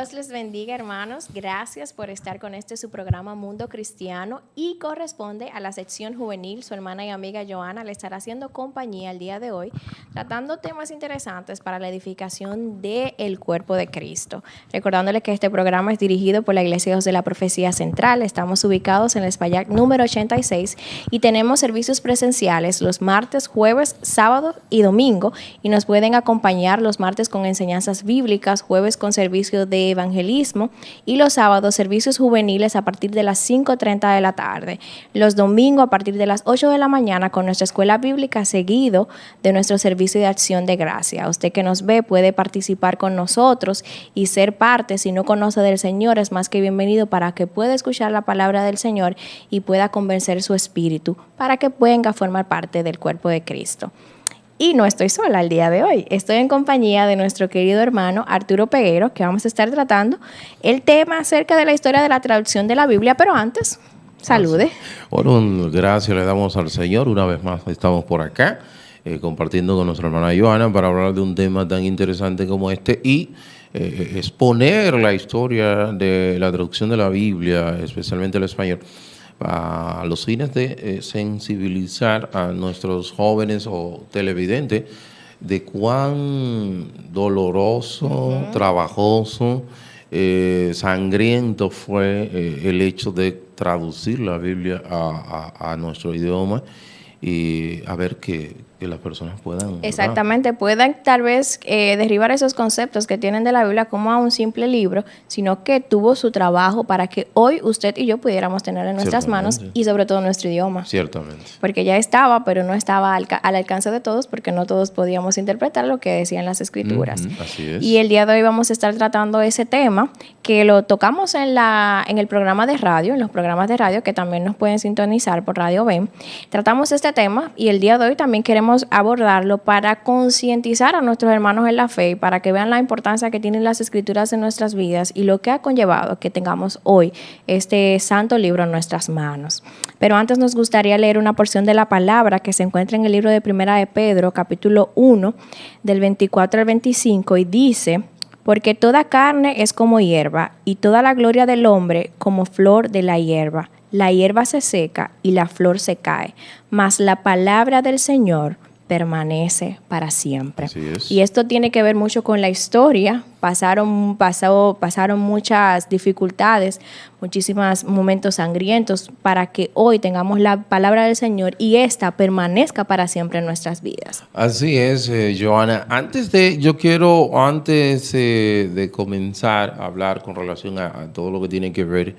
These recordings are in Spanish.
Dios les bendiga, hermanos. Gracias por estar con su programa Mundo Cristiano y corresponde a la sección juvenil. Su hermana y amiga Joana le estará haciendo compañía el día de hoy, tratando temas interesantes para la edificación del cuerpo de Cristo. Recordándole que este programa es dirigido por la Iglesia Dios de la Profecía Central. Estamos ubicados en el Espaillat número 86 y tenemos servicios presenciales los martes, jueves, sábado y domingo, y nos pueden acompañar los martes con enseñanzas bíblicas, jueves con servicio de evangelismo y los sábados servicios juveniles a partir de las 5:30 de la tarde. Los domingos a partir de las 8 de la mañana con nuestra escuela bíblica, seguido de nuestro servicio de acción de gracia. Usted que nos ve puede participar con nosotros y ser parte. Si no conoce del Señor, es más que bienvenido para que pueda escuchar la palabra del Señor y pueda convencer su espíritu para que venga a formar parte del cuerpo de Cristo. Y no estoy sola el día de hoy, estoy en compañía de nuestro querido hermano Arturo Peguero, que vamos a estar tratando el tema acerca de la historia de la traducción de la Biblia, pero antes, salude. Bueno, gracias le damos al Señor, una vez más estamos por acá, compartiendo con nuestra hermana Joana para hablar de un tema tan interesante como este y exponer la historia de la traducción de la Biblia, especialmente el español, a los fines de sensibilizar a nuestros jóvenes o televidentes de cuán doloroso, trabajoso, sangriento fue el hecho de traducir la Biblia a nuestro idioma y a ver que las personas puedan... Exactamente, puedan tal vez derribar esos conceptos que tienen de la Biblia como a un simple libro, sino que tuvo su trabajo para que hoy usted y yo pudiéramos tener en nuestras manos y sobre todo nuestro idioma. Ciertamente. Porque ya estaba, pero no estaba al alcance de todos, porque no todos podíamos interpretar lo que decían las Escrituras. Así es. Y el día de hoy vamos a estar tratando ese tema, que lo tocamos en el programa de radio, en los programas de radio que también nos pueden sintonizar por Radio BEM. Tratamos este tema y el día de hoy también queremos abordarlo para concientizar a nuestros hermanos en la fe y para que vean la importancia que tienen las Escrituras en nuestras vidas y lo que ha conllevado que tengamos hoy este santo libro en nuestras manos. Pero antes nos gustaría leer una porción de la palabra que se encuentra en el libro de Primera de Pedro, capítulo 1, del 24 al 25, y dice: porque toda carne es como hierba, y toda la gloria del hombre como flor de la hierba. La hierba se seca y la flor se cae, mas la palabra del Señor permanece para siempre. Así es. Y esto tiene que ver mucho con la historia. Pasaron muchas dificultades, muchísimos momentos sangrientos para que hoy tengamos la palabra del Señor y esta permanezca para siempre en nuestras vidas. Así es, Joana. Antes de comenzar a hablar con relación a todo lo que tiene que ver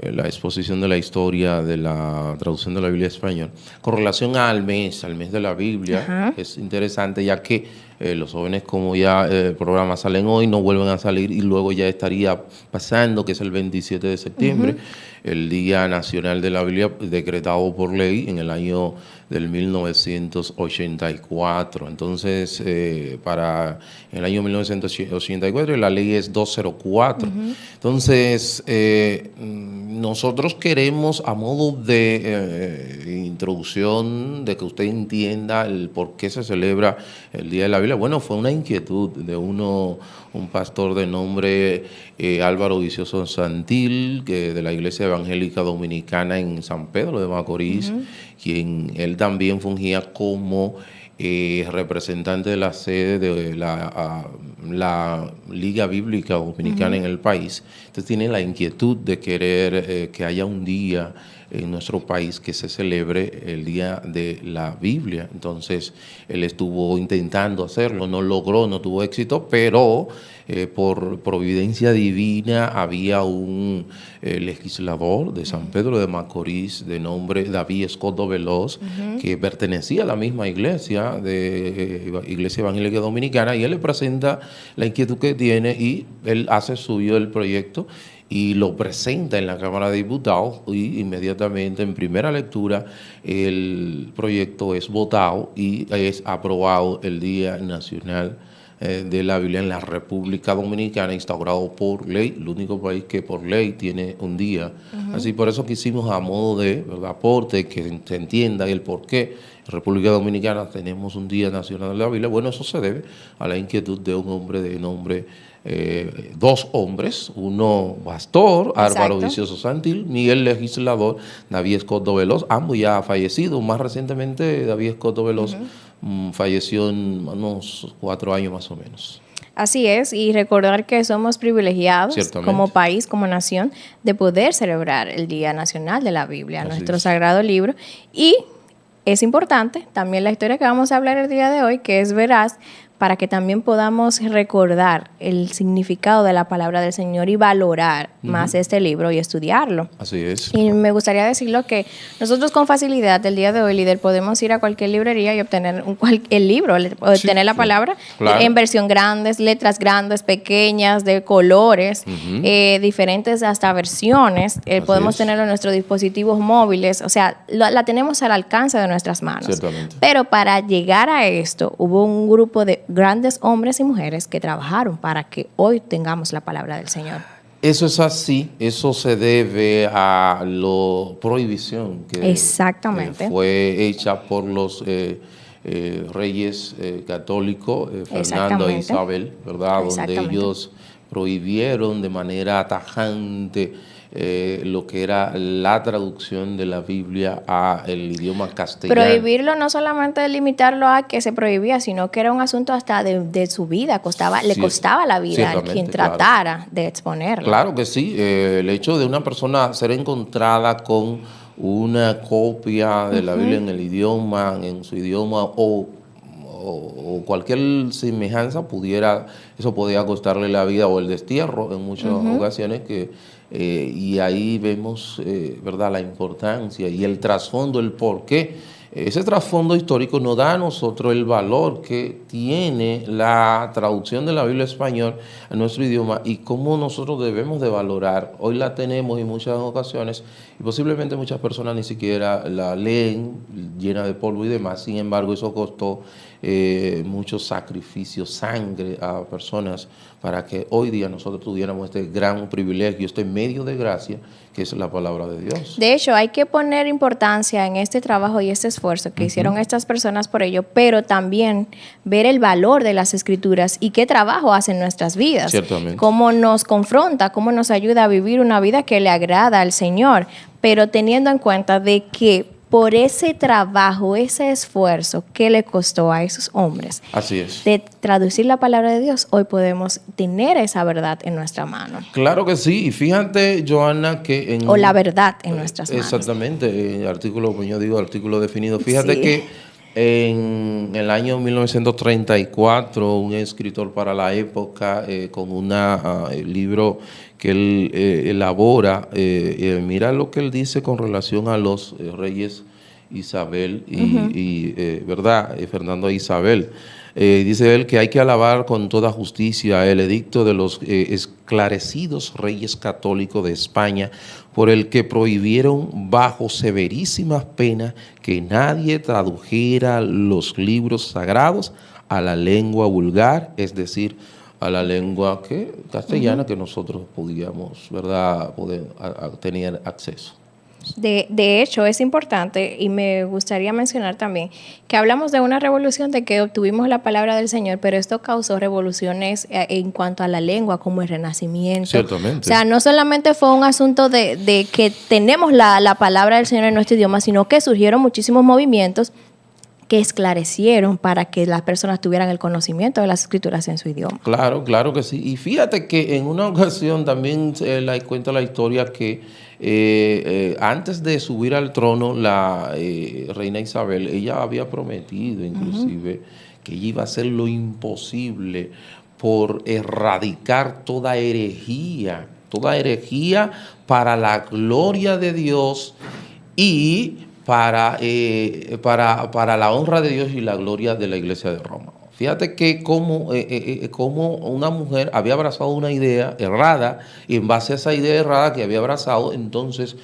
la exposición de la historia de la traducción de la Biblia español, con relación al mes de la Biblia, es interesante ya que los jóvenes, como ya el programa salen hoy, no vuelven a salir y luego ya estaría pasando, que es el 27 de septiembre, el Día Nacional de la Biblia, decretado por ley en el año del 1984. Entonces, para el año 1984 la ley es 204. Entonces, nosotros queremos, a modo de introducción, de que usted entienda el por qué se celebra el Día de la Biblia. Bueno, fue una inquietud de un pastor de nombre Álvaro Vicioso Santil, que de la Iglesia Evangélica Dominicana en San Pedro de Macorís, quien él también fungía como representante de la sede de la Liga Bíblica Dominicana en el país. Entonces tiene la inquietud de querer que haya un día en nuestro país que se celebre el Día de la Biblia. Entonces él estuvo intentando hacerlo, no logró, no tuvo éxito, pero por providencia divina había un legislador de San Pedro de Macorís de nombre David Escoto Veloz, que pertenecía a la misma iglesia, de Iglesia Evangélica Dominicana, y él le presenta la inquietud que tiene y él hace suyo el proyecto y lo presenta en la Cámara de Diputados y inmediatamente en primera lectura el proyecto es votado y es aprobado el Día Nacional de la Biblia en la República Dominicana, instaurado por ley, el único país que por ley tiene un día. Así por eso quisimos, a modo de aporte, que se entienda el por qué República Dominicana tenemos un Día Nacional de la Biblia. Bueno, eso se debe a la inquietud de un hombre de nombre, dos hombres, uno pastor, Álvaro Vicioso Santil, Miguel Legislador, David Escoto Veloz, ambos ya fallecidos. Más recientemente David Escoto Veloz falleció en unos 4 años más o menos. Así es, y recordar que somos privilegiados como país, como nación, de poder celebrar el Día Nacional de la Biblia, nuestro sagrado libro. Y es importante también la historia que vamos a hablar el día de hoy, que es veraz, para que también podamos recordar el significado de la palabra del Señor y valorar más este libro y estudiarlo. Así es. Y me gustaría decirlo que nosotros con facilidad el día de hoy, líder, podemos ir a cualquier librería y obtener el libro, obtener la palabra en versión grandes, letras grandes, pequeñas, de colores, diferentes hasta versiones. Podemos tenerlo en nuestros dispositivos móviles, o sea, la tenemos al alcance de nuestras manos. Ciertamente. Pero para llegar a esto, hubo un grupo de grandes hombres y mujeres que trabajaron para que hoy tengamos la palabra del Señor. Eso es así, eso se debe a la prohibición que fue hecha por los reyes católicos, Fernando e Isabel, ¿verdad? Donde ellos prohibieron de manera tajante lo que era la traducción de la Biblia al idioma castellano. Prohibirlo no solamente limitarlo a que se prohibía, sino que era un asunto hasta de su vida, le costaba la vida a quien tratara de exponerlo. Claro que sí, el hecho de una persona ser encontrada con una copia de la Biblia en su idioma o cualquier semejanza eso podía costarle la vida o el destierro en muchas ocasiones y ahí vemos, ¿verdad?, la importancia y el trasfondo, el porqué. Ese trasfondo histórico nos da a nosotros el valor que tiene la traducción de la Biblia español a nuestro idioma y cómo nosotros debemos de valorar. Hoy la tenemos en muchas ocasiones y posiblemente muchas personas ni siquiera la leen, llena de polvo y demás. Sin embargo, eso costó muchos sacrificios, sangre a personas para que hoy día nosotros tuviéramos este gran privilegio, este medio de gracia que es la palabra de Dios. De hecho, hay que poner importancia en este trabajo y este esfuerzo que hicieron estas personas por ello, pero también ver el valor de las Escrituras y qué trabajo hacen nuestras vidas. Ciertamente. Cómo nos confronta, cómo nos ayuda a vivir una vida que le agrada al Señor, pero teniendo en cuenta de que por ese trabajo, ese esfuerzo que le costó a esos hombres de traducir la palabra de Dios, hoy podemos tener esa verdad en nuestra mano. Claro que sí, y fíjate, Johanna, que o la verdad en nuestras manos. Exactamente, artículo definido. Fíjate que en el año 1934, un escritor para la época, con un libro que él elabora, mira lo que él dice con relación a los reyes Isabel ¿verdad? Fernando e Isabel. Dice él que hay que alabar con toda justicia el edicto de los esclarecidos reyes católicos de España, por el que prohibieron bajo severísimas penas que nadie tradujera los libros sagrados a la lengua vulgar, es decir, a la lengua castellana que nosotros podíamos, ¿verdad?, tener acceso. De hecho, es importante y me gustaría mencionar también que hablamos de una revolución de que obtuvimos la palabra del Señor, pero esto causó revoluciones en cuanto a la lengua, como el Renacimiento. Ciertamente. O sea, no solamente fue un asunto de que tenemos la palabra del Señor en nuestro idioma, sino que surgieron muchísimos movimientos que esclarecieron para que las personas tuvieran el conocimiento de las Escrituras en su idioma. Claro, claro que sí. Y fíjate que en una ocasión también cuenta la historia que antes de subir al trono la reina Isabel, ella había prometido inclusive que ella iba a hacer lo imposible por erradicar toda herejía para la gloria de Dios y para la honra de Dios y la gloria de la Iglesia de Roma. Fíjate que como una mujer había abrazado una idea errada y en base a esa idea errada que había abrazado, entonces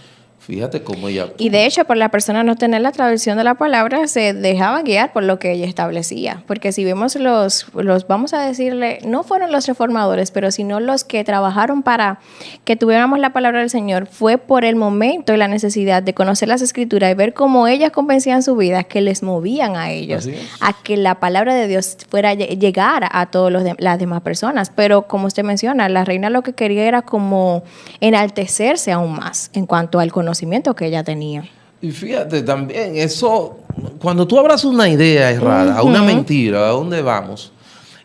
Fíjate cómo ella actúa. Y de hecho, por la persona no tener la traducción de la palabra, se dejaba guiar por lo que ella establecía. Porque si vemos los vamos a decirle, no fueron los reformadores, pero sino los que trabajaron para que tuviéramos la palabra del Señor, fue por el momento y la necesidad de conocer las Escrituras y ver cómo ellas convencían su vida, que les movían a ellos, a que la palabra de Dios fuera llegar a todas las demás personas. Pero como usted menciona, la reina lo que quería era como enaltecerse aún más en cuanto al conocimiento que ella tenía. Y fíjate también, eso, cuando tú abras una idea errada, una mentira, ¿a dónde vamos?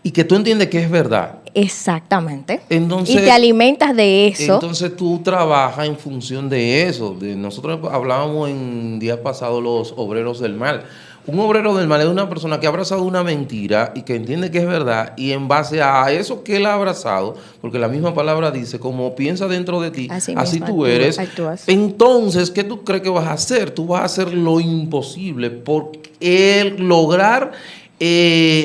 Y que tú entiendes que es verdad. Exactamente. Entonces, y te alimentas de eso. Entonces tú trabajas en función de eso. Nosotros hablábamos en días pasados los obreros del mal. Un obrero del mal es una persona que ha abrazado una mentira y que entiende que es verdad, y en base a eso que él ha abrazado, porque la misma palabra dice, como piensa dentro de ti, así tú eres. Entonces, ¿qué tú crees que vas a hacer? Tú vas a hacer lo imposible por lograr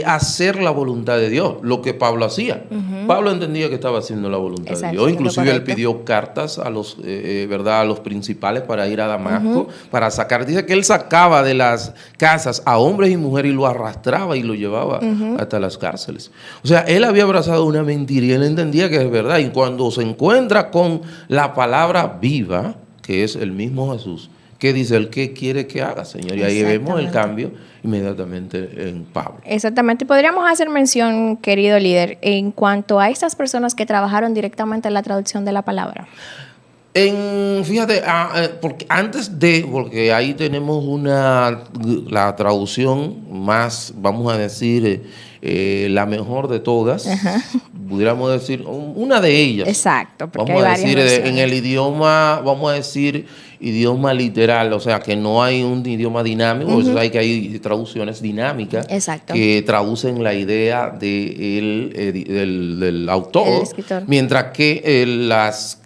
hacer la voluntad de Dios, lo que Pablo hacía. Pablo entendía que estaba haciendo la voluntad de Dios. Inclusive él pidió cartas a los, ¿verdad?, a los principales para ir a Damasco, para sacar. Dice que él sacaba de las casas a hombres y mujeres y lo arrastraba y lo llevaba hasta las cárceles. O sea, él había abrazado una mentira y él entendía que es verdad. Y cuando se encuentra con la palabra viva, que es el mismo Jesús, ¿qué dice él? ¿Qué quiere que haga, Señor? Y ahí vemos el cambio inmediatamente en Pablo. Exactamente. Podríamos hacer mención, querido líder, en cuanto a estas personas que trabajaron directamente en la traducción de la palabra. Fíjate, porque porque ahí tenemos la traducción más, vamos a decir, la mejor de todas, pudiéramos decir, una de ellas. Exacto, porque vamos hay a decir, en el idioma, vamos a decir, idioma literal, o sea, que no hay un idioma dinámico, eso hay que hay traducciones dinámicas que traducen la idea del autor, el escritor. Mientras que las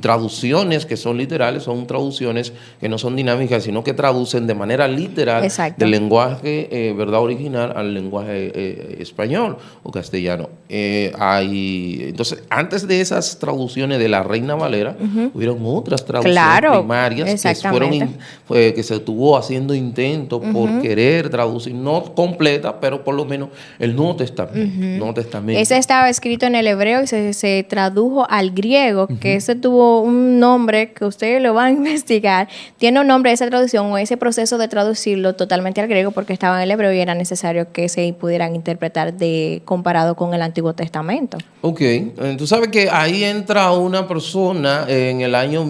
traducciones que son literales son traducciones que no son dinámicas, sino que traducen de manera literal del lenguaje verdad original al lenguaje español o castellano. Entonces, antes de esas traducciones de la Reina Valera, hubieron otras traducciones primarias que se estuvo haciendo intentos por querer traducir, no completa, pero por lo menos el Nuevo Testamento. Ese estaba escrito en el hebreo y se tradujo al griego, que ese tuvo un nombre que ustedes lo van a investigar. Tiene un nombre esa traducción o ese proceso de traducirlo totalmente al griego porque estaba en el hebreo y era necesario que se pudieran interpretar comparado con el Antiguo Testamento. Ok, tú sabes que ahí entra una persona en el año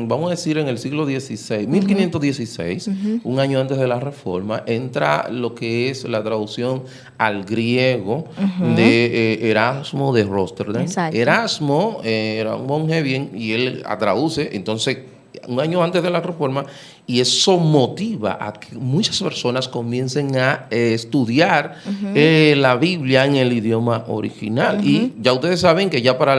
vamos a decir en el siglo XVI, 1516, un año antes de la Reforma, entra lo que es la traducción al griego de Erasmo de Rotterdam. Erasmo era un monje bien y él traduce, entonces, un año antes de la Reforma, y eso motiva a que muchas personas comiencen a estudiar la Biblia en el idioma original. Y ya ustedes saben que ya para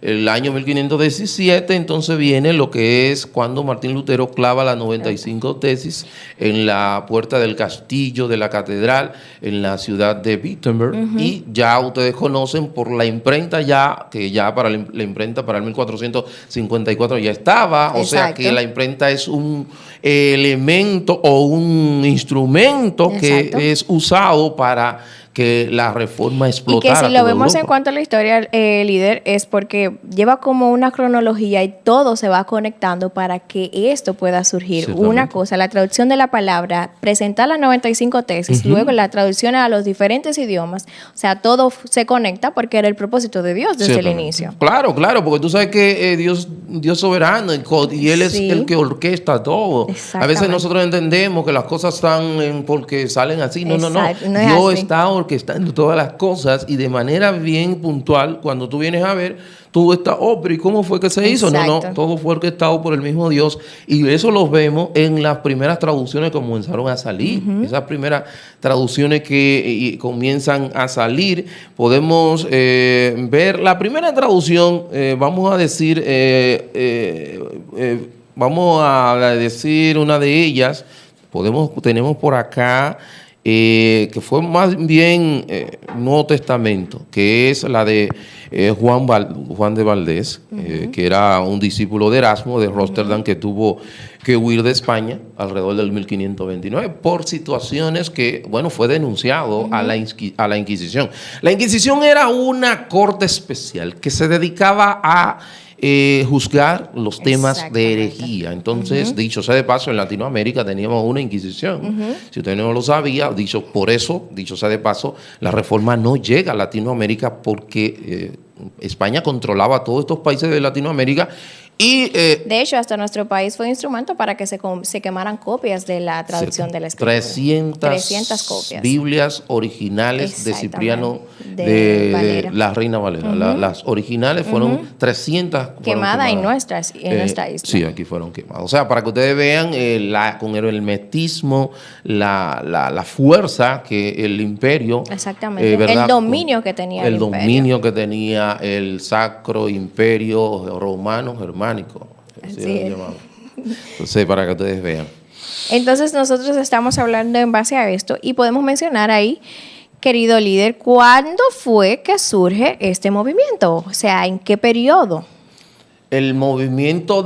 el año 1517, entonces viene lo que es cuando Martín Lutero clava las 95 tesis en la puerta del castillo de la catedral en la ciudad de Wittenberg. Y ya ustedes conocen por la imprenta que ya para la imprenta para el 1454 ya estaba. O sea que la imprenta es un elemento o un instrumento que es usado para que la reforma explotara. Y que si lo vemos en cuanto a la historia, líder, es porque lleva como una cronología y todo se va conectando para que esto pueda surgir. Una cosa, la traducción de la palabra, presentar las 95 tesis, luego la traducción a los diferentes idiomas, o sea, todo se conecta porque era el propósito de Dios desde el inicio. Claro, porque tú sabes que Dios soberano y Él es el que orquesta todo. A veces nosotros entendemos que las cosas están porque salen así. No. Dios está orquestando todas las cosas y de manera bien puntual. Cuando tú vienes a ver, tú estás, pero ¿y cómo fue que se hizo? No, todo fue orquestado por el mismo Dios. Y eso lo vemos en las primeras traducciones que comenzaron a salir. Esas primeras traducciones que comienzan a salir, podemos ver la primera traducción, vamos a decir una de ellas. Tenemos por acá que fue más bien Nuevo Testamento, que es la de Juan de Valdés, que era un discípulo de Erasmo de Róterdam, que tuvo que huir de España alrededor del 1529 por situaciones que, bueno, fue denunciado a la Inquisición. La Inquisición era una corte especial que se dedicaba a juzgar los temas de herejía. Entonces, dicho sea de paso, en Latinoamérica teníamos una Inquisición. Si usted no lo sabía, por eso, dicho sea de paso, la reforma no llega a Latinoamérica porque España controlaba todos estos países de Latinoamérica. Y, de hecho, hasta nuestro país fue instrumento para que se quemaran copias de la traducción de la Escritura. 300 copias. Biblias originales de Cipriano de la Reina Valera. Las originales fueron 300. Quemadas en nuestra isla. Sí, aquí fueron quemadas. O sea, para que ustedes vean con el hermetismo, la fuerza que el imperio... Exactamente. El dominio que tenía el imperio. El dominio que tenía el Sacro Imperio Romano Germánico. Entonces, para que ustedes vean. Entonces, nosotros estamos hablando en base a esto y podemos mencionar ahí, querido líder, ¿cuándo fue que surge este movimiento? O sea, ¿en qué periodo? El movimiento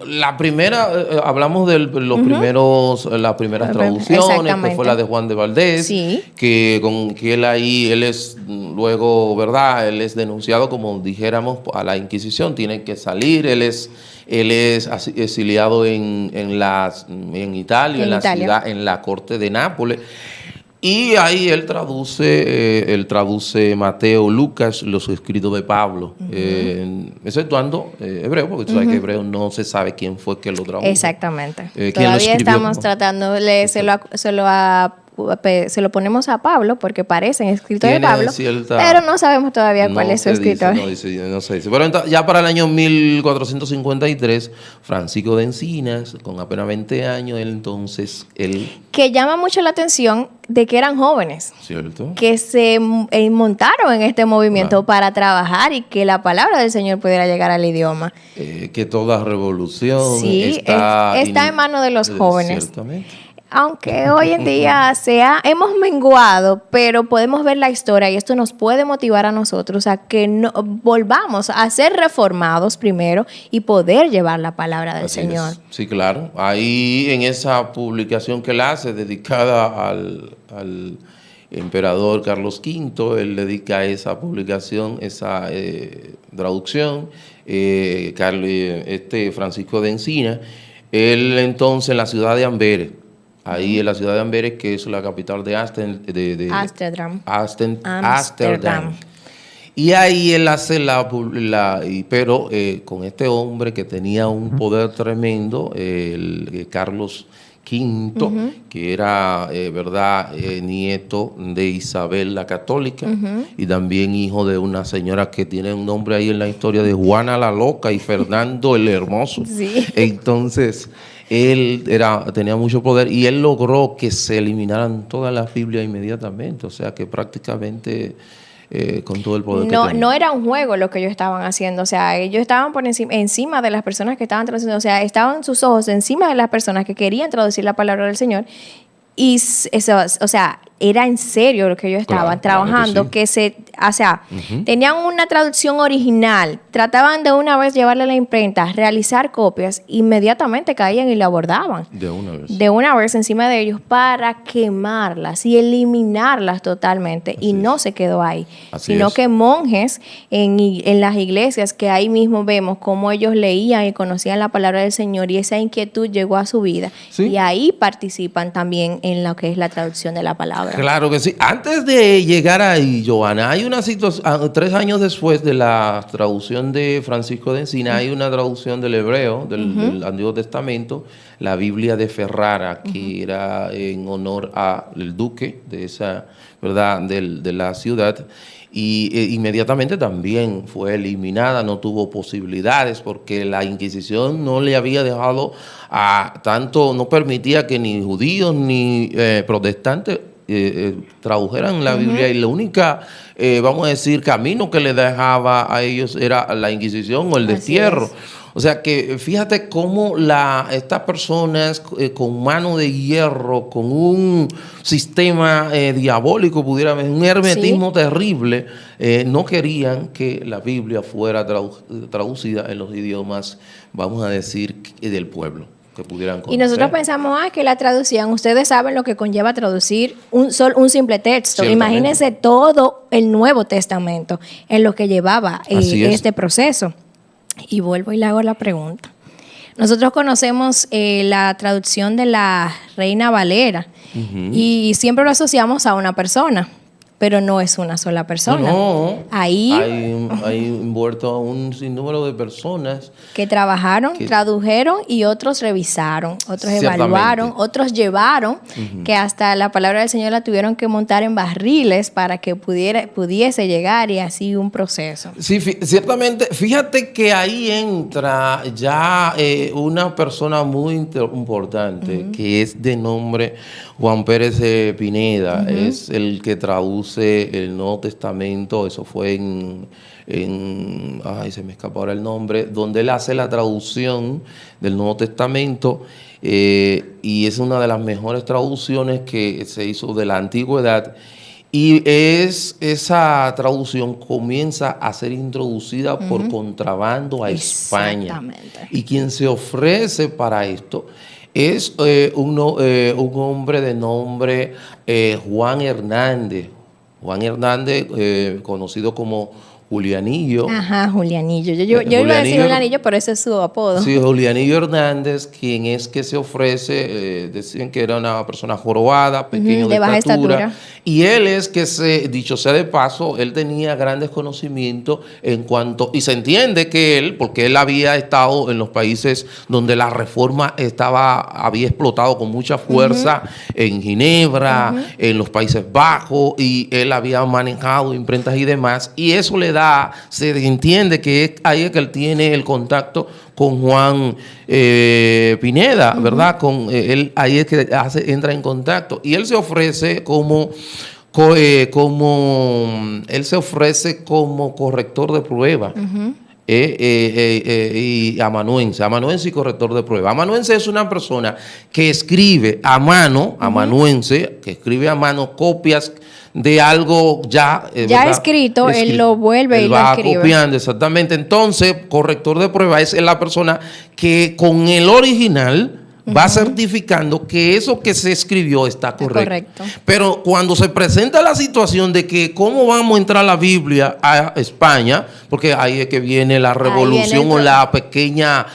la primera, hablamos de las primeras traducciones, que fue la de Juan de Valdés, que él es luego, ¿verdad? Él es denunciado, como dijéramos, a la Inquisición, tiene que salir, él es exiliado en Italia, en la corte de Nápoles. Y ahí él traduce Mateo, Lucas, los escritos de Pablo, exceptuando hebreo, porque tú sabes que hebreo no se sabe quién fue que lo tradujo. Exactamente. Todavía estamos tratando de leérselo se lo ponemos a Pablo porque parecen escritos de Pablo, pero no sabemos todavía cuál es su escritor. No se dice. Pero ya para el año 1453, Francisco de Encinas, con apenas 20 años, que llama mucho la atención de que eran jóvenes, ¿cierto? Que se montaron en este movimiento para trabajar y que la palabra del Señor pudiera llegar al idioma. Que toda revolución está en manos de los jóvenes. Ciertamente. Aunque hoy en día hemos menguado, pero podemos ver la historia y esto nos puede motivar a nosotros a que volvamos a ser reformados primero y poder llevar la palabra del Señor. Sí, claro. Ahí en esa publicación que él hace dedicada al emperador Carlos V, él dedica esa publicación, esa traducción, Francisco de Encina. Él entonces en la ciudad de Amberes, ahí en la ciudad de Amberes, que es la capital de Ámsterdam. Y ahí él hace pero con este hombre que tenía un poder tremendo, Carlos V, que era, nieto de Isabel la Católica, y también hijo de una señora que tiene un nombre ahí en la historia de Juana la Loca y Fernando el Hermoso. Sí. Entonces, él tenía mucho poder y él logró que se eliminaran todas las Biblias inmediatamente, o sea que prácticamente con todo el poder que tenía. No era un juego lo que ellos estaban haciendo, o sea, ellos estaban por encima de las personas que estaban traduciendo, o sea, estaban sus ojos encima de las personas que querían traducir la palabra del Señor y eso, o sea, era en serio lo que ellos estaban trabajando, que tenían una traducción original, trataban de una vez llevarle a la imprenta, realizar copias, inmediatamente caían y la abordaban. De una vez encima de ellos para quemarlas y eliminarlas totalmente. Y no se quedó ahí, sino que monjes en las iglesias, que ahí mismo vemos cómo ellos leían y conocían la palabra del Señor y esa inquietud llegó a su vida. ¿Sí? Y ahí participan también en lo que es la traducción de la palabra. Claro que sí. Antes de llegar ahí, Johanna, hay una situación, 3 años después de la traducción de Francisco de Encina, hay una traducción del hebreo, del Antiguo Testamento, la Biblia de Ferrara, que era en honor al duque de esa, ¿verdad?, de la ciudad. Y inmediatamente también fue eliminada, no tuvo posibilidades porque la Inquisición no le había dejado no permitía que ni judíos ni protestantes tradujeran la Biblia, y la única, vamos a decir, camino que le dejaba a ellos era la Inquisición o el destierro. O sea que fíjate cómo estas personas con mano de hierro, con un sistema diabólico, pudiera haber un hermetismo terrible, no querían que la Biblia fuera traducida en los idiomas, vamos a decir, del pueblo, que pudieran conocer. Y nosotros pensamos que la traducción, ustedes saben lo que conlleva traducir un simple texto. Imagínense todo el Nuevo Testamento en lo que llevaba este proceso. Y vuelvo y le hago la pregunta. Nosotros conocemos la traducción de la Reina Valera y siempre lo asociamos a una persona, pero no es una sola persona. No, ahí hay envuelto un sinnúmero de personas que trabajaron, tradujeron y otros revisaron, otros evaluaron, otros llevaron, que hasta la palabra del Señor la tuvieron que montar en barriles para que pudiese llegar, y así un proceso. Sí, ciertamente. Fíjate que ahí entra ya una persona muy importante que es de nombre Juan Pérez de Pineda. Es el que traduce el Nuevo Testamento. Eso fue ay, se me escapa ahora el nombre, donde él hace la traducción del Nuevo Testamento, y es una de las mejores traducciones que se hizo de la antigüedad. Y esa traducción comienza a ser introducida por contrabando a España. Y quien se ofrece para esto es un hombre de nombre Juan Hernández. Juan Hernández, conocido como Julianillo. Ajá, Julianillo. Yo iba a decir Julianillo, pero ese es su apodo. Sí, Julianillo Hernández, quien es que se ofrece, decían que era una persona jorobada, pequeño de baja estatura. Y él es que, dicho sea de paso, él tenía grandes conocimientos en cuanto, y se entiende que él, porque él había estado en los países donde la reforma había explotado con mucha fuerza, en Ginebra, en los Países Bajos, y él había manejado imprentas y demás, y eso le se entiende que ahí es que él tiene el contacto con Juan Pineda, ¿verdad? Él ahí es que entra en contacto, y él se ofrece como corrector de prueba. Y amanuense y corrector de prueba. Amanuense es una persona que escribe a mano, amanuense, que escribe a mano copias de algo ya escrito, él lo vuelve y lo escribe. Copiando, exactamente. Entonces, corrector de prueba es la persona que con el original va certificando que eso que se escribió está correcto. Pero cuando se presenta la situación de que cómo vamos a entrar la Biblia a España, porque ahí es que viene la revolución o la pequeña,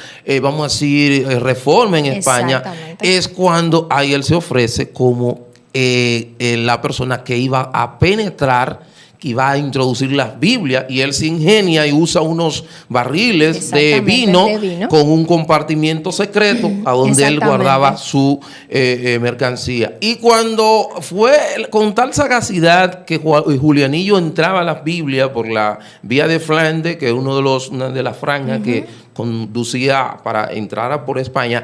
vamos a decir, reforma en España, es cuando ahí él se ofrece como la persona que iba a penetrar, que iba a introducir las Biblias, y él se ingenia y usa unos barriles de vino con un compartimiento secreto a donde él guardaba su mercancía. Y cuando fue con tal sagacidad que Julianillo entraba a las Biblias por la vía de Flandes, que es una de las franjas que conducía para entrar por España,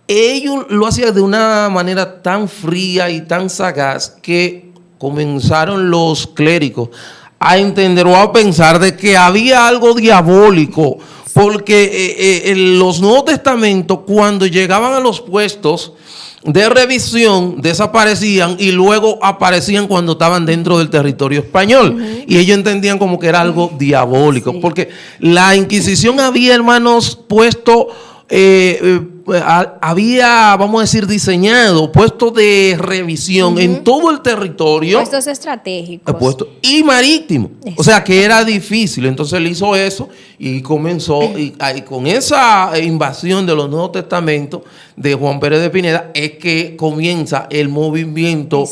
ellos lo hacían de una manera tan fría y tan sagaz que comenzaron los clérigos a entender o a pensar de que había algo diabólico, porque en los Nuevos Testamentos, cuando llegaban a los puestos de revisión, desaparecían y luego aparecían cuando estaban dentro del territorio español. Y ellos entendían como que era algo diabólico, porque la Inquisición había, hermanos, puesto había, vamos a decir, diseñado puestos de revisión en todo el territorio. Puestos estratégicos. Y marítimos. O sea, que era difícil. Entonces él hizo eso y comenzó, y con esa invasión de los Nuevos Testamentos de Juan Pérez de Pineda, es que comienza el movimiento,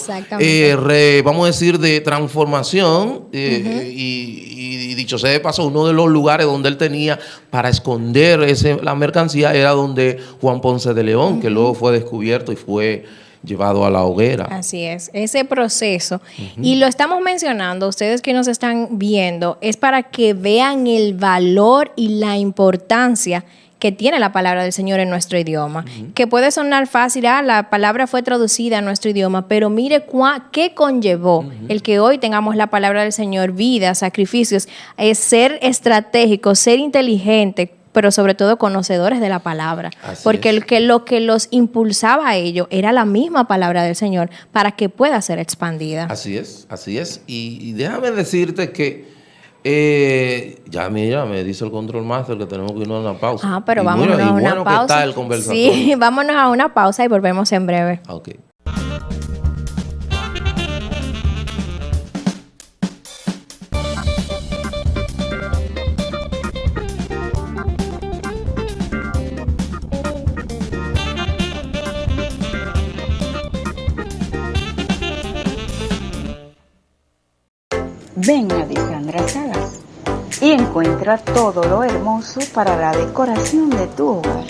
vamos a decir, de transformación. Y dicho sea de paso, uno de los lugares donde él tenía para esconder la mercancía era donde Juan Ponce de León, que luego fue descubierto y fue llevado a la hoguera. Así es, ese proceso. Y lo estamos mencionando, ustedes que nos están viendo, es para que vean el valor y la importancia que tiene la palabra del Señor en nuestro idioma. Que puede sonar fácil, la palabra fue traducida a nuestro idioma, pero mire qué conllevó el que hoy tengamos la palabra del Señor, vida, sacrificios, es ser estratégico, ser inteligente, pero sobre todo conocedores de la palabra. Porque lo que los impulsaba a ello era la misma palabra del Señor para que pueda ser expandida. Así es, así es. Y déjame decirte que ya mira, me dice el Control Master que tenemos que irnos a una pausa. Pero vámonos a una pausa. Que está el conversatorio. Sí, vámonos a una pausa y volvemos en breve. Ok. Ven a Disandra Salas y encuentra todo lo hermoso para la decoración de tu hogar.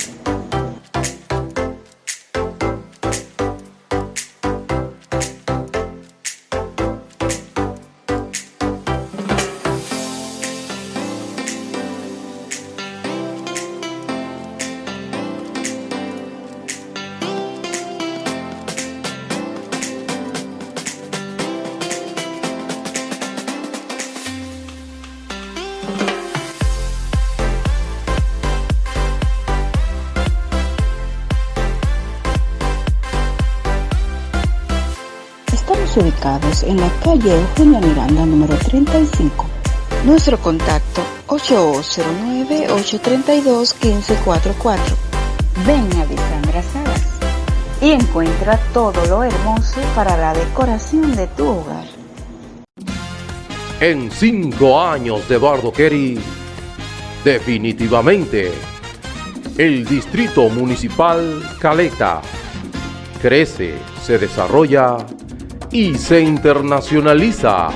Estamos ubicados en la calle Eugenia Miranda, número 35. Nuestro contacto 8209-832-1544. Ven a Disandra Salas y encuentra todo lo hermoso para la decoración de tu hogar. En 5 años de Eduardo Kerry, definitivamente, el Distrito Municipal Caleta crece, se desarrolla y se internacionaliza.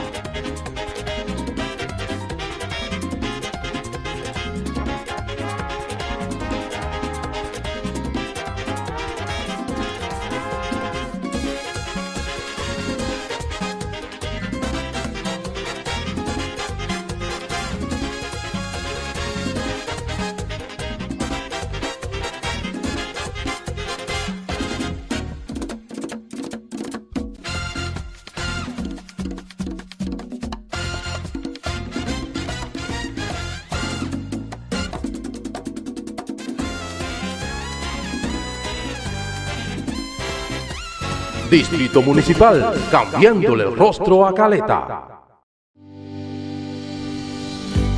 Distrito Municipal, cambiándole el rostro a Caleta.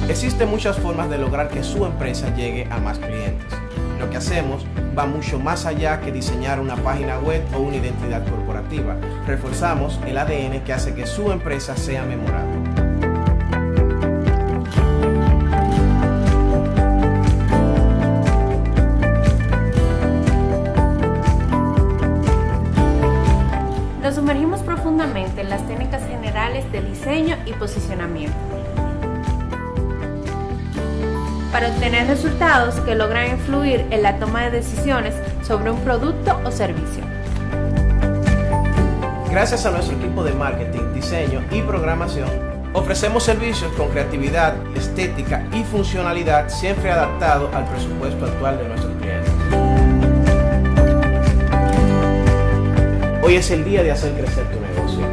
Existen muchas formas de lograr que su empresa llegue a más clientes. Lo que hacemos va mucho más allá que diseñar una página web o una identidad corporativa. Reforzamos el ADN que hace que su empresa sea memorable. Nos sumergimos profundamente en las técnicas generales de diseño y posicionamiento para obtener resultados que logran influir en la toma de decisiones sobre un producto o servicio. Gracias a nuestro equipo de marketing, diseño y programación, ofrecemos servicios con creatividad, estética y funcionalidad siempre adaptado al presupuesto actual de nuestros clientes. Hoy es el día de hacer crecer tu negocio.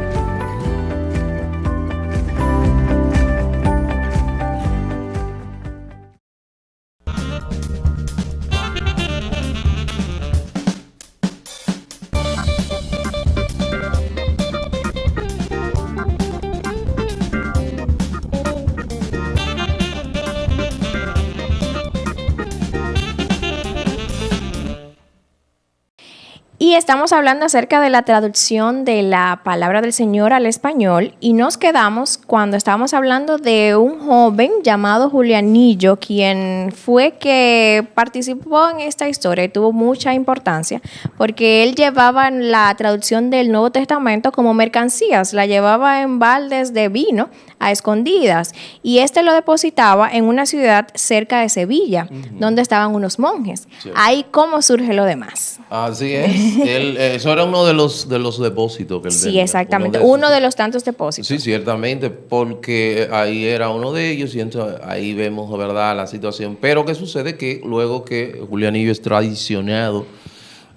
Y estamos hablando acerca de la traducción de la palabra del Señor al español y nos quedamos cuando estábamos hablando de un joven llamado Julianillo, quien fue que participó en esta historia y tuvo mucha importancia porque él llevaba la traducción del Nuevo Testamento como mercancías, la llevaba en baldes de vino a escondidas y lo depositaba en una ciudad cerca de Sevilla, donde estaban unos monjes. Sí. Ahí, ¿cómo surge lo demás? Así es. Eso era uno de los depósitos que él tenía. Sí, exactamente. Uno de los tantos depósitos. Sí, ciertamente, porque ahí era uno de ellos y entonces ahí vemos, ¿verdad?, la situación. Pero ¿qué sucede? Que luego que Julianillo es traicionado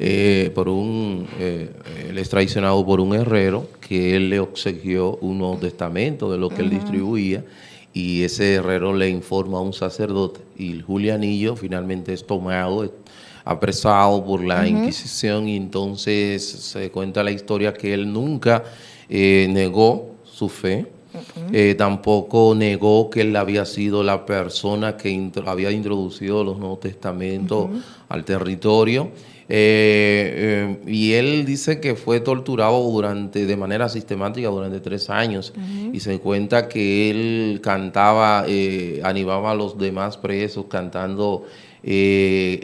él es traicionado por un herrero que él le obsequió un Nuevo Testamento de lo que él distribuía y ese herrero le informa a un sacerdote y el Julianillo finalmente es tomado, apresado por la Inquisición, y entonces se cuenta la historia que él nunca negó su fe. Tampoco negó que él había sido la persona que había introducido los Nuevos Testamentos al territorio. Y él dice que fue torturado de manera sistemática durante 3 años. Y se cuenta que él cantaba, animaba a los demás presos cantando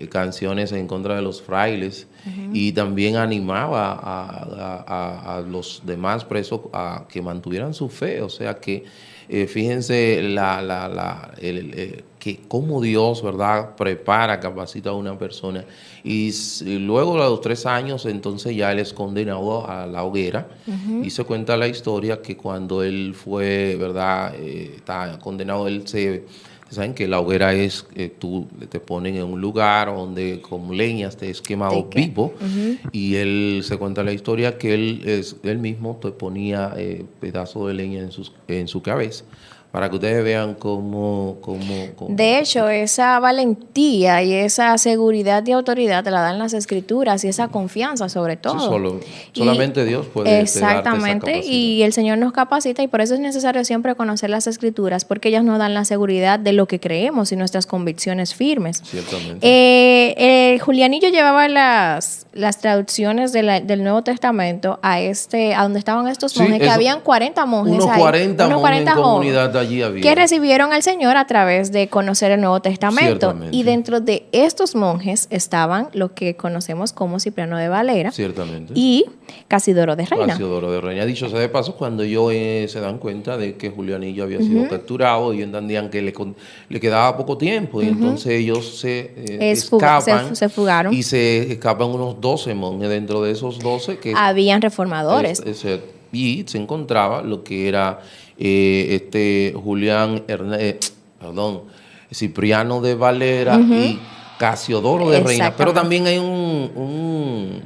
canciones en contra de los frailes, y también animaba a los demás presos a que mantuvieran su fe. O sea que fíjense que cómo Dios, ¿verdad?, prepara, capacita a una persona. Y luego de los 3 años, entonces ya él es condenado a la hoguera. Y se cuenta la historia que cuando él fue, ¿verdad?, está condenado, saben que la hoguera es, tú te ponen en un lugar donde con leñas te es quemado vivo, y él, se cuenta la historia que él mismo te ponía pedazos de leña en su cabeza, para que ustedes vean cómo. De hecho, esa valentía y esa seguridad y autoridad te la dan las Escrituras, y esa confianza sobre todo. Sí, solamente Dios puede. Exactamente, darte esa y el Señor nos capacita, y por eso es necesario siempre conocer las Escrituras, porque ellas nos dan la seguridad de lo que creemos y nuestras convicciones firmes. Ciertamente. Julianillo llevaba las traducciones del Nuevo Testamento a donde estaban estos monjes, que habían 40 monjes unos ahí. 40 monjes en comunidad allí había, que recibieron al Señor a través de conocer el Nuevo Testamento. Ciertamente. Y dentro de estos monjes estaban lo que conocemos como Cipriano de Valera. Ciertamente. Y Casidoro de Reina. Casidoro de Reina. Dicho sea de paso, cuando ellos se dan cuenta de que Julianillo había sido capturado, y entendían que le quedaba poco tiempo, y entonces ellos se fugaron. Y se escapan unos 12 monjes. Dentro de esos 12 que habían reformadores. Y se encontraba lo que era Cipriano de Valera y Casiodoro de Reina. Pero también hay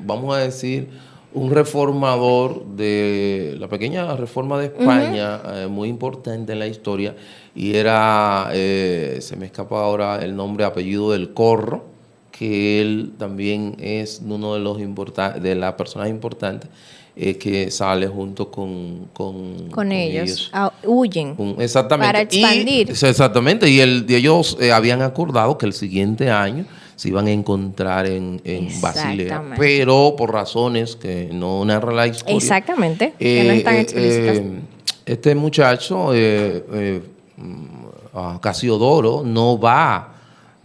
vamos a decir, un reformador de la pequeña reforma de España, muy importante en la historia, y era, se me escapa ahora el nombre, apellido del Corro, que él también es uno de los de las personas importantes que sale junto con ellos. Huyen. Exactamente. Para expandir. Exactamente. Y ellos habían acordado que el siguiente año se iban a encontrar en Basilea, pero por razones que no narra la historia. Exactamente. Que no están explícitas. Este muchacho, Casiodoro, no va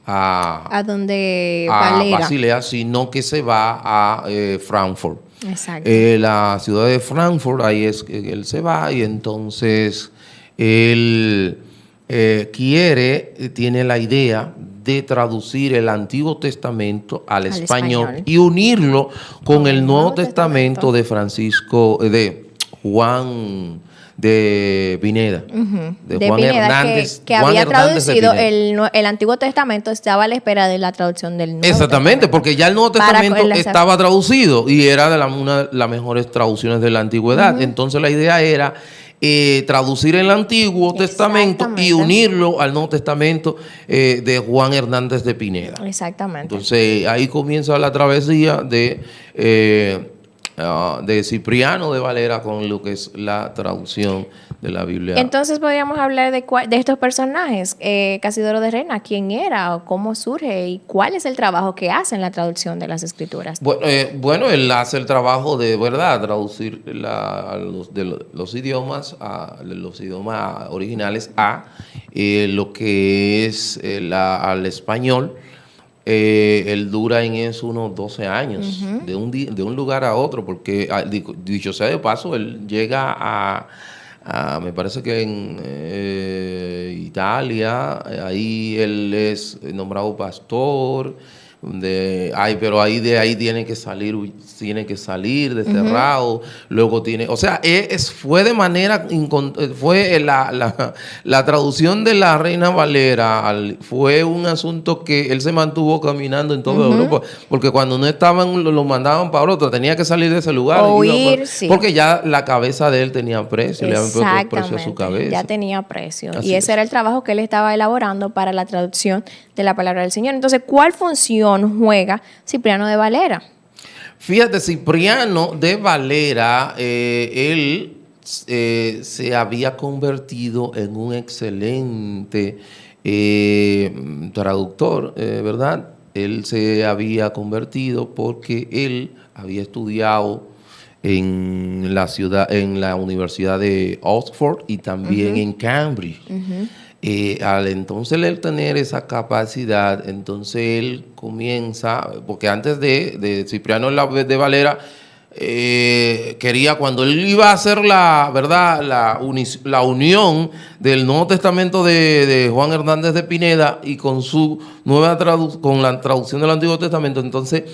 a donde Basilea, sino que se va a Frankfurt. Exacto. La ciudad de Frankfurt, ahí es que él se va, y entonces él tiene la idea de traducir el Antiguo Testamento al español y unirlo con el Nuevo Testamento de de Juan de Pineda, de Juan Pineda, Hernández, que había traducido el Antiguo Testamento, estaba a la espera de la traducción del Nuevo Testamento, porque ya el Nuevo Testamento estaba traducido y era de una de las mejores traducciones de la antigüedad. Entonces la idea era traducir el Antiguo Testamento y unirlo al Nuevo Testamento de Juan Hernández de Pineda. Exactamente. Entonces ahí comienza la travesía de Cipriano de Valera con lo que es la traducción de la Biblia. Entonces podríamos hablar de estos personajes. Casidoro de Reina, ¿quién era o cómo surge y cuál es el trabajo que hace en la traducción de las Escrituras? Bueno, él hace el trabajo de verdad traducir los idiomas originales a lo que es al español. Él dura en eso unos 12 años, de un lugar a otro, porque dicho sea de paso, él llega me parece que en Italia, ahí él es nombrado pastor. pero ahí de ahí tiene que salir desterrado, luego tiene, o sea, fue de manera, fue la traducción de la Reina Valera, fue un asunto que él se mantuvo caminando en toda Europa, porque cuando no estaban, lo mandaban para otro, tenía que salir de ese lugar, porque ya la cabeza de él tenía precio, le habían puesto precio a su cabeza. Ya tenía precio, Así y ese era el trabajo que él estaba elaborando para la traducción de la palabra del Señor. Entonces, ¿cuál función juega Cipriano de Valera? Fíjate, Cipriano de Valera, él se había convertido en un excelente traductor, ¿verdad? Él se había convertido porque él había estudiado en la Universidad de Oxford y también en Cambridge. Al entonces él tener esa capacidad, entonces él comienza, porque antes de Cipriano de Valera, quería, cuando él iba a hacer la unión del Nuevo Testamento de Juan Hernández de Pineda y con su con la traducción del Antiguo Testamento, entonces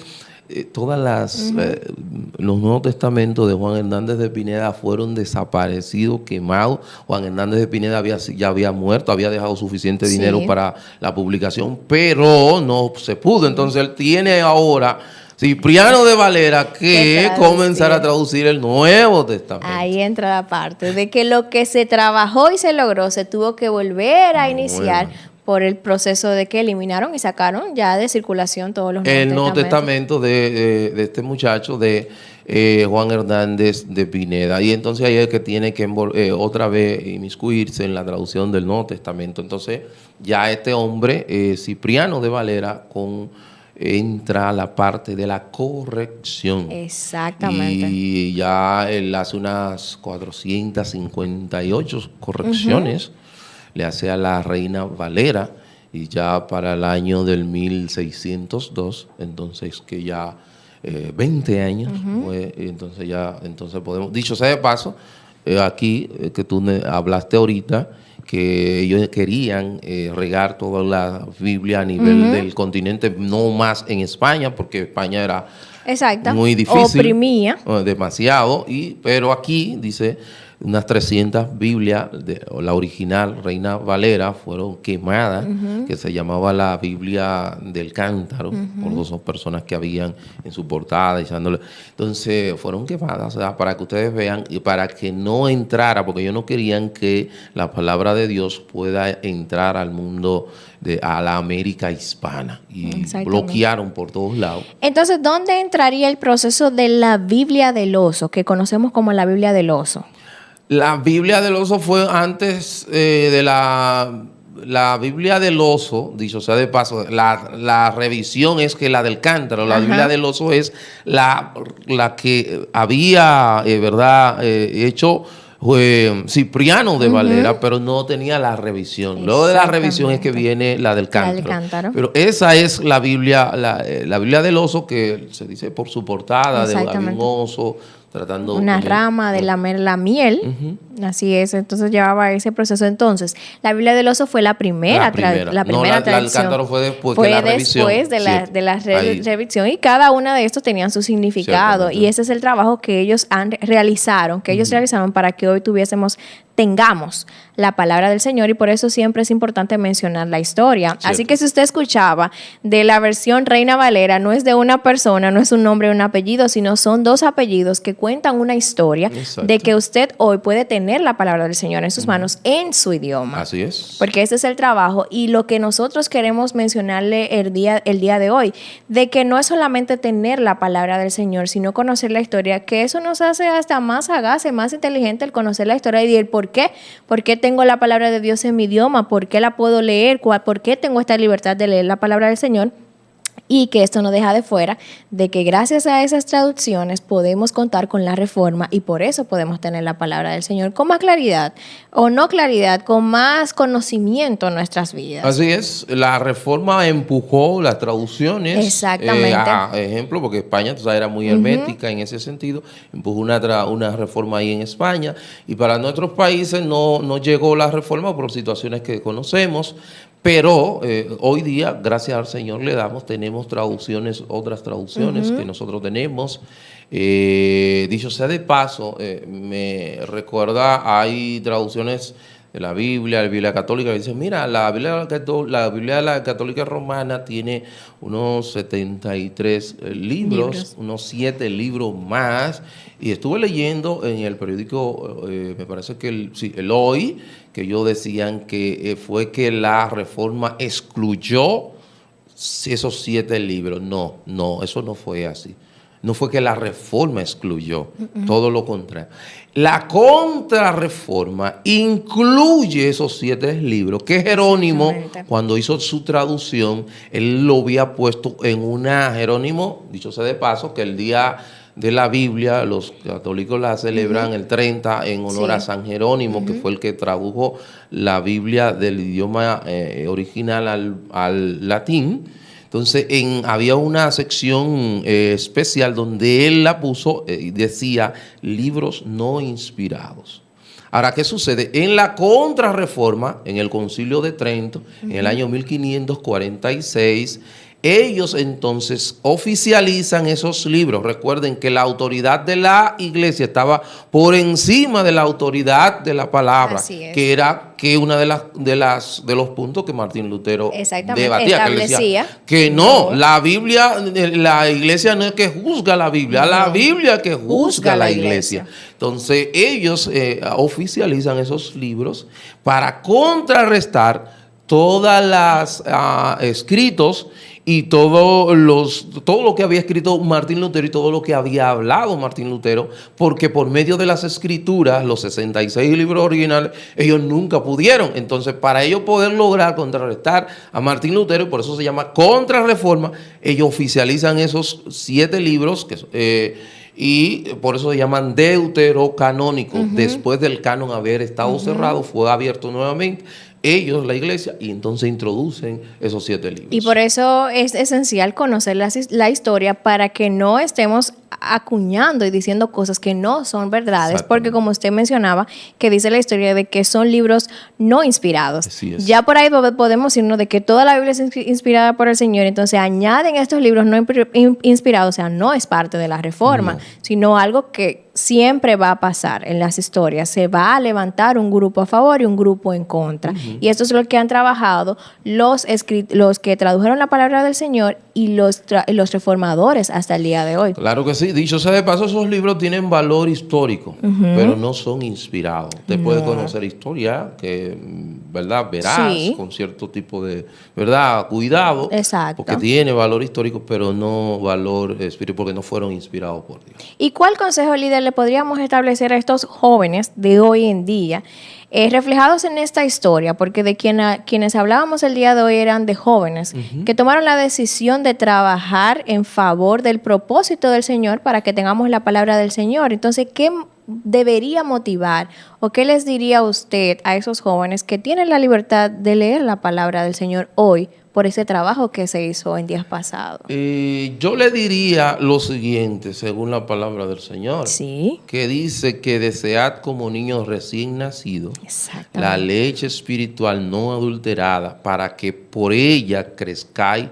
los Nuevos Testamentos de Juan Hernández de Pineda fueron desaparecidos, quemados. Juan Hernández de Pineda ya había muerto, había dejado suficiente dinero para la publicación, pero no se pudo. Entonces él tiene ahora Cipriano de Valera que comenzar a traducir el Nuevo Testamento. Ahí entra la parte de que lo que se trabajó y se logró se tuvo que volver a iniciar por el proceso de que eliminaron y sacaron ya de circulación todos los Nuevo Testamento de este muchacho de Juan Hernández de Pineda. Y entonces ahí es que tiene que otra vez inmiscuirse en la traducción del Nuevo Testamento. Entonces ya este hombre, Cipriano de Valera, entra a la parte de la corrección. Exactamente. Y ya él hace unas 458 correcciones. Le hace a la Reina Valera, y ya para el año del 1602, entonces que ya 20 años, entonces podemos, dicho sea de paso, aquí que tú hablaste ahorita, que ellos querían regar toda la Biblia a nivel del continente, no más en España, porque España era muy difícil, oprimía demasiado, pero aquí dice unas 300 Biblias, la original Reina Valera, fueron quemadas, que se llamaba la Biblia del Cántaro, por dos personas que habían en su portada, echándole. Entonces fueron quemadas, o sea, para que ustedes vean y para que no entrara, porque ellos no querían que la palabra de Dios pueda entrar al mundo, a la América hispana, y bloquearon por todos lados. Entonces, ¿dónde entraría el proceso de la Biblia del oso, que conocemos como la Biblia del oso? La Biblia del oso fue antes de la Biblia del oso, dicho sea de paso, la revisión es que la del Cántaro, la Biblia del oso es la que había, hecho Cipriano de Valera, pero no tenía la revisión. Luego de la revisión es que viene la del Cántaro. Pero esa es la Biblia, la Biblia del oso, que se dice por su portada, de un oso tratando una rama de lamer la miel. Así es, entonces llevaba ese proceso. Entonces, la Biblia del oso fue la primera tradición. La del Cántaro fue después de la revisión. de la revisión, y cada una de estos tenían su significado, y ese es el trabajo que ellos realizaron para que hoy tengamos la palabra del Señor, y por eso siempre es importante mencionar la historia. Así que si usted escuchaba de la versión Reina Valera, no es de una persona, no es un nombre y un apellido, sino son dos apellidos que cuentan una historia de que usted hoy puede tener la palabra del Señor en sus manos en su idioma. Así es. Porque ese es el trabajo, y lo que nosotros queremos mencionarle el día de hoy, de que no es solamente tener la palabra del Señor, sino conocer la historia, que eso nos hace hasta más sagaces, más inteligente, el conocer la historia y el por qué. ¿Por qué tengo la palabra de Dios en mi idioma? ¿Por qué la puedo leer? ¿Por qué tengo esta libertad de leer la palabra del Señor? Y que esto no deja de fuera de que gracias a esas traducciones podemos contar con la reforma, y por eso podemos tener la palabra del Señor con más claridad, o no claridad, con más conocimiento en nuestras vidas. Así es, la reforma empujó las traducciones. Exactamente. Ejemplo, porque España, tú sabes, era muy hermética en ese sentido, empujó una reforma ahí en España, y para nuestros países no llegó la reforma por situaciones que conocemos, Pero hoy día, gracias al Señor, tenemos traducciones, otras traducciones que nosotros tenemos. Dicho sea de paso, me recuerda, hay traducciones de la Biblia católica, que dicen, mira, la Biblia Católica Romana tiene unos 73 libros, unos 7 libros más. Y estuve leyendo en el periódico, me parece que el Hoy, que ellos decían que fue que la Reforma excluyó esos 7 libros. No, eso no fue así. No fue que la Reforma excluyó, todo lo contrario. La Contrarreforma incluye esos 7 libros que Jerónimo, cuando hizo su traducción, él lo había puesto en una, Jerónimo, dicho sea de paso, que el día de la Biblia, los católicos la celebran el 30 en honor a San Jerónimo, que fue el que tradujo la Biblia del idioma original al latín. Entonces, había una sección especial donde él la puso y decía libros no inspirados. Ahora, ¿qué sucede? En la Contrarreforma, en el Concilio de Trento, en el año 1546, ellos entonces oficializan esos libros. Recuerden que la autoridad de la iglesia estaba por encima de la autoridad de la palabra, que era una de los puntos que Martín Lutero debatía, que decía que no, la Biblia, la iglesia no es que juzga la Biblia, la Biblia que juzga la iglesia. Entonces ellos oficializan esos libros para contrarrestar todas las escritos y todo lo que había escrito Martín Lutero y todo lo que había hablado Martín Lutero, porque por medio de las escrituras, los 66 libros originales, ellos nunca pudieron. Entonces, para ellos poder lograr contrarrestar a Martín Lutero, y por eso se llama Contrarreforma, ellos oficializan esos 7 libros y por eso se llaman deuterocanónicos. Después del canon haber estado cerrado, fue abierto nuevamente. Ellos, la iglesia, y entonces introducen esos 7 libros. Y por eso es esencial conocer la historia para que no estemos acuñando y diciendo cosas que no son verdades, porque como usted mencionaba, que dice la historia de que son libros no inspirados. Ya por ahí podemos irnos de que toda la Biblia es inspirada por el Señor, entonces añaden estos libros no inspirados, o sea, no es parte de la Reforma, sino algo que siempre va a pasar en las historias. Se va a levantar un grupo a favor y un grupo en contra. Y esto es lo que han trabajado los que tradujeron la palabra del Señor y los reformadores hasta el día de hoy. Claro que sí. Dicho sea de paso, esos libros tienen valor histórico, pero no son inspirados. Usted puede conocer historia que, ¿verdad? Verás con cierto tipo de, ¿verdad? Cuidado. Exacto. Porque tiene valor histórico, pero no valor espiritual, porque no fueron inspirados por Dios. ¿Y cuál consejo, líder, le podríamos establecer a estos jóvenes de hoy en día, reflejados en esta historia? Porque de quienes hablábamos el día de hoy eran de jóvenes que tomaron la decisión de trabajar en favor del propósito del Señor para que tengamos la palabra del Señor. Entonces, ¿qué debería motivar o qué les diría usted a esos jóvenes que tienen la libertad de leer la palabra del Señor hoy por ese trabajo que se hizo en días pasados? Yo le diría lo siguiente, según la palabra del Señor, que dice que desead como niños recién nacidos la leche espiritual no adulterada, para que por ella crezcáis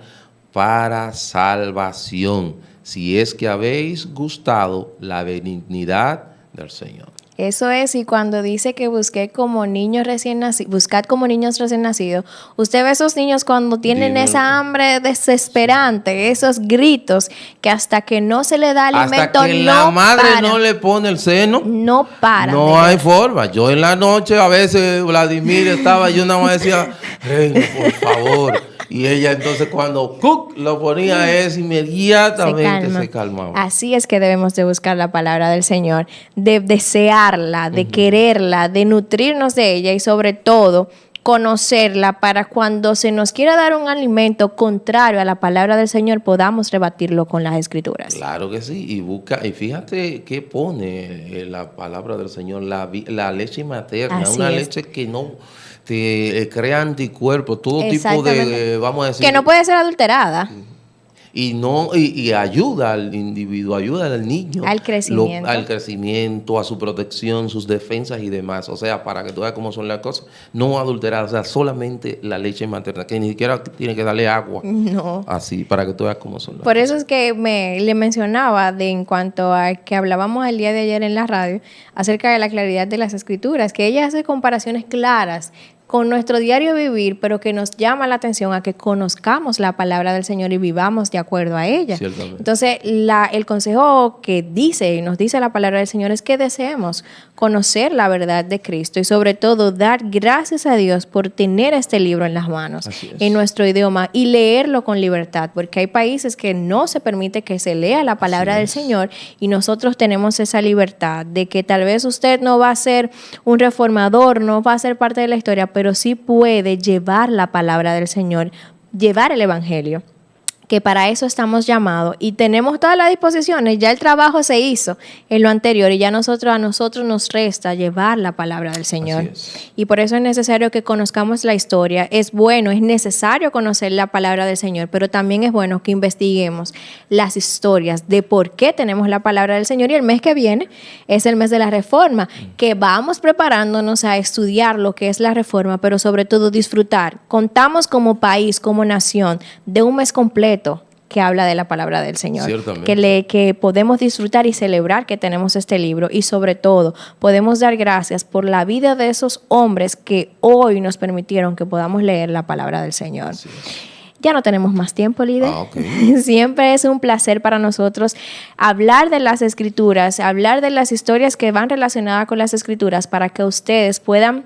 para salvación, si es que habéis gustado la benignidad del Señor. Eso es, y cuando dice que buscad como niños recién nacidos, usted ve a esos niños cuando tienen esa hambre desesperante, esos gritos, que hasta que no se le da alimento, hasta que la madre no le pone el seno, no para. No hay forma. Yo en la noche, a veces, Vladimir estaba, yo nada más decía, Reina, por favor. Y ella entonces cuando lo ponía inmediatamente se calmaba. Así es que debemos de buscar la palabra del Señor, de desearla, de quererla, de nutrirnos de ella y sobre todo conocerla para cuando se nos quiera dar un alimento contrario a la palabra del Señor podamos rebatirlo con las Escrituras. Claro que sí, y fíjate qué pone la palabra del Señor, la leche materna, leche que no te crea anticuerpos, todo tipo de, vamos a decir, que no puede ser adulterada. Y ayuda al individuo, ayuda al niño. Al crecimiento. Al crecimiento, a su protección, sus defensas y demás. O sea, para que tú veas cómo son las cosas. No adulteradas, o sea, solamente la leche materna, que ni siquiera tiene que darle agua. No. Así, para que tú veas cómo son las Por cosas. eso es que le mencionaba en cuanto a que hablábamos el día de ayer en la radio acerca de la claridad de las escrituras, que ella hace comparaciones claras con nuestro diario vivir, pero que nos llama la atención a que conozcamos la palabra del Señor y vivamos de acuerdo a ella. Ciertamente. Entonces, el consejo que nos dice la palabra del Señor es que deseemos conocer la verdad de Cristo y sobre todo dar gracias a Dios por tener este libro en las manos, Así es. en nuestro idioma y leerlo con libertad, porque hay países que no se permite que se lea la palabra del Señor y nosotros tenemos esa libertad de que tal vez usted no va a ser un reformador, no va a ser parte de la historia, pero sí puede llevar la palabra del Señor, llevar el evangelio, que para eso estamos llamados y tenemos todas las disposiciones. Ya el trabajo se hizo en lo anterior y ya a nosotros nos resta llevar la palabra del Señor. Así es. Y por eso es necesario que conozcamos la historia. Es bueno, es necesario conocer la palabra del Señor, pero también es bueno que investiguemos las historias de por qué tenemos la palabra del Señor. Y el mes que viene es el mes de la Reforma, que vamos preparándonos a estudiar lo que es la Reforma, pero sobre todo disfrutar. Contamos como país, como nación, de un mes completo que habla de la palabra del Señor, que podemos disfrutar y celebrar que tenemos este libro y sobre todo podemos dar gracias por la vida de esos hombres que hoy nos permitieron que podamos leer la palabra del Señor. Ya no tenemos más tiempo, líder. Okay. Siempre es un placer para nosotros hablar de las Escrituras, hablar de las historias que van relacionadas con las Escrituras para que ustedes puedan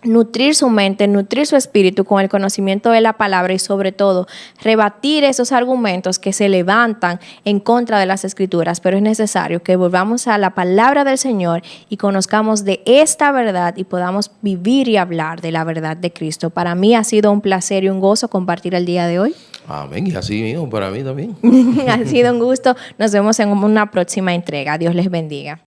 nutrir su mente, nutrir su espíritu con el conocimiento de la palabra y sobre todo rebatir esos argumentos que se levantan en contra de las Escrituras, pero es necesario que volvamos a la palabra del Señor y conozcamos de esta verdad y podamos vivir y hablar de la verdad de Cristo. Para mí ha sido un placer y un gozo compartir el día de hoy. Amén, y así mismo para mí también. Ha sido un gusto. Nos vemos en una próxima entrega. Dios les bendiga.